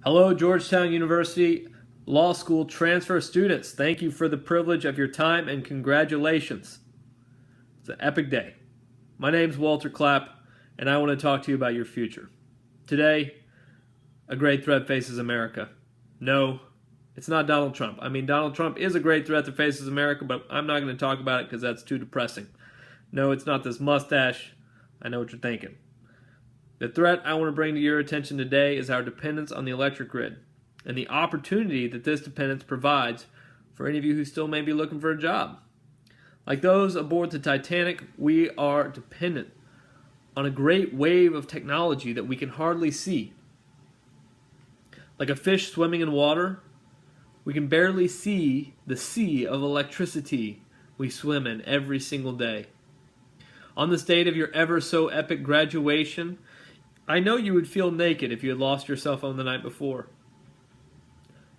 Hello, Georgetown University Law School transfer students. Thank you for the privilege of your time and congratulations. It's an epic day. My name's Walter Clapp, and I want to talk to you about your future. Today, a great threat faces America. No, it's not Donald Trump. I mean, Donald Trump is a great threat that faces America, but I'm not going to talk about it because that's too depressing. No, it's not this mustache. I know what you're thinking. The threat I want to bring to your attention today is our dependence on the electric grid and the opportunity that this dependence provides for any of you who still may be looking for a job. Like those aboard the Titanic, we are dependent on a great wave of technology that we can hardly see. Like a fish swimming in water, we can barely see the sea of electricity we swim in every single day. On this date of your ever so epic graduation, I know you would feel naked if you had lost your cell phone the night before.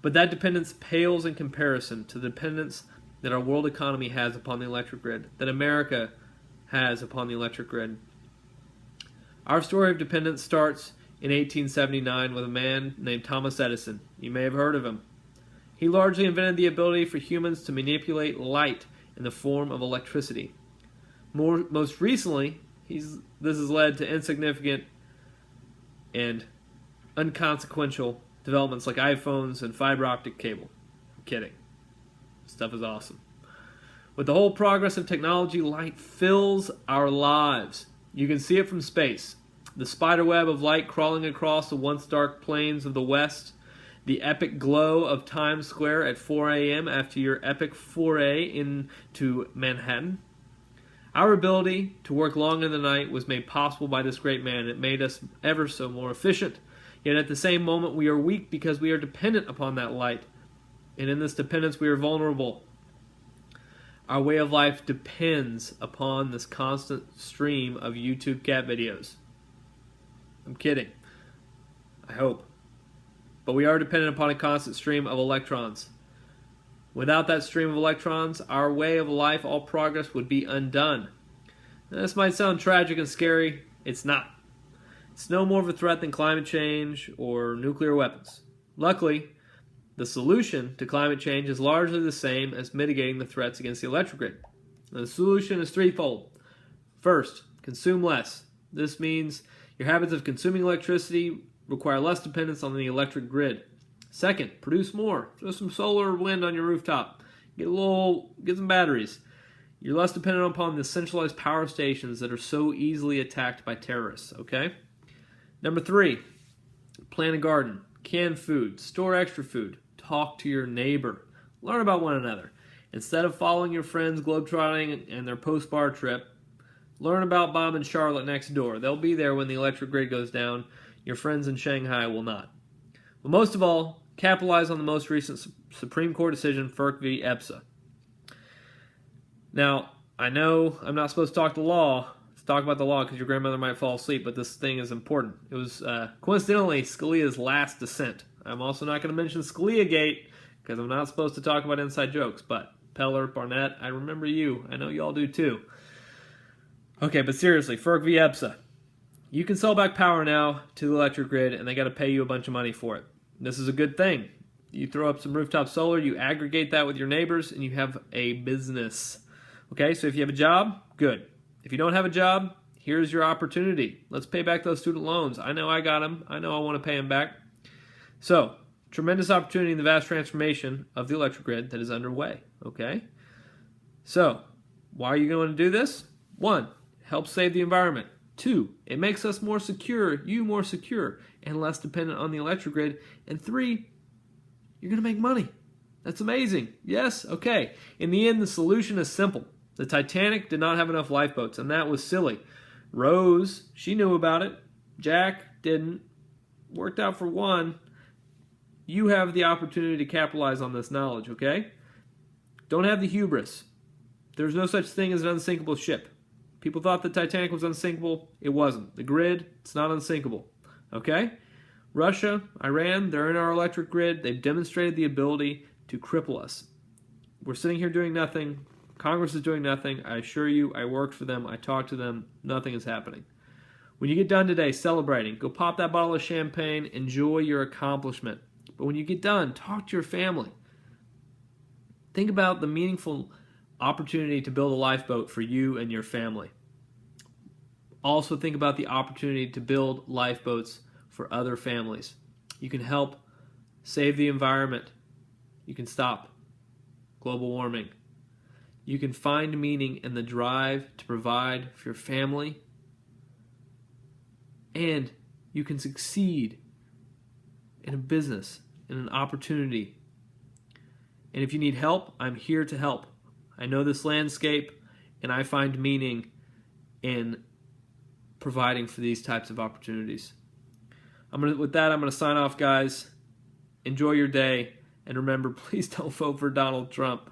But that dependence pales in comparison to the dependence that our world economy has upon the electric grid, that America has upon the electric grid. Our story of dependence starts in 1879 with a man named Thomas Edison. You may have heard of him. He largely invented the ability for humans to manipulate light in the form of electricity. Most recently, this has led to insignificant and inconsequential developments like iPhones and fiber optic cable. I'm kidding. Stuff is awesome. With the whole progress of technology, light fills our lives. You can see it from space. The spider web of light crawling across the once dark plains of the West, the epic glow of Times Square at 4 a.m. after your epic foray into Manhattan. Our ability to work long in the night was made possible by this great man. It made us ever so more efficient. Yet at the same moment, we are weak because we are dependent upon that light. And in this dependence, we are vulnerable. Our way of life depends upon this constant stream of YouTube cat videos. I'm kidding. I hope. But we are dependent upon a constant stream of electrons. Without that stream of electrons, our way of life, all progress, would be undone. Now, this might sound tragic and scary. It's not. It's no more of a threat than climate change or nuclear weapons. Luckily, the solution to climate change is largely the same as mitigating the threats against the electric grid. Now, the solution is threefold. First, consume less. This means your habits of consuming electricity require less dependence on the electric grid. Second, produce more. Throw some solar or wind on your rooftop. Get some batteries. You're less dependent upon the centralized power stations that are so easily attacked by terrorists, okay? Number 3, plant a garden, can food, store extra food, talk to your neighbor, learn about one another. Instead of following your friends globetrotting and their post-bar trip, learn about Bob and Charlotte next door. They'll be there when the electric grid goes down. Your friends in Shanghai will not. But most of all, capitalize on the most recent Supreme Court decision, FERC v. EPSA. Now, I know I'm not supposed to talk about the law because your grandmother might fall asleep, but this thing is important. It was, coincidentally, Scalia's last dissent. I'm also not going to mention Scaliagate because I'm not supposed to talk about inside jokes, but Peller, Barnett, I remember you. I know you all do too. Okay, but seriously, FERC v. EPSA. You can sell back power now to the electric grid, and they got to pay you a bunch of money for it. This is a good thing. You throw up some rooftop solar, you aggregate that with your neighbors, and you have a business. Okay, so if you have a job, good. If you don't have a job, here's your opportunity. Let's pay back those student loans. I know I got them. I know I want to pay them back. So, tremendous opportunity in the vast transformation of the electric grid that is underway. Okay? So, why are you going to do this? 1, help save the environment. 2, it makes us more secure, you more secure, and less dependent on the electric grid. And 3, you're going to make money. That's amazing. Yes? Okay. In the end, the solution is simple. The Titanic did not have enough lifeboats, and that was silly. Rose, she knew about it. Jack didn't. Worked out for one. You have the opportunity to capitalize on this knowledge, okay? Don't have the hubris. There's no such thing as an unsinkable ship. People thought the Titanic was unsinkable. It wasn't. The grid, it's not unsinkable. Okay? Russia, Iran, they're in our electric grid. They've demonstrated the ability to cripple us. We're sitting here doing nothing. Congress is doing nothing. I assure you, I worked for them. I talked to them. Nothing is happening. When you get done today celebrating, go pop that bottle of champagne, enjoy your accomplishment. But when you get done, talk to your family. Think about the meaningful opportunity to build a lifeboat for you and your family. Also think about the opportunity to build lifeboats for other families. You can help save the environment. You can stop global warming. You can find meaning in the drive to provide for your family. And you can succeed in a business, in an opportunity. And if you need help, I'm here to help. I know this landscape, and I find meaning in providing for these types of opportunities. With that, I'm going to sign off, guys. Enjoy your day. And remember, please don't vote for Donald Trump.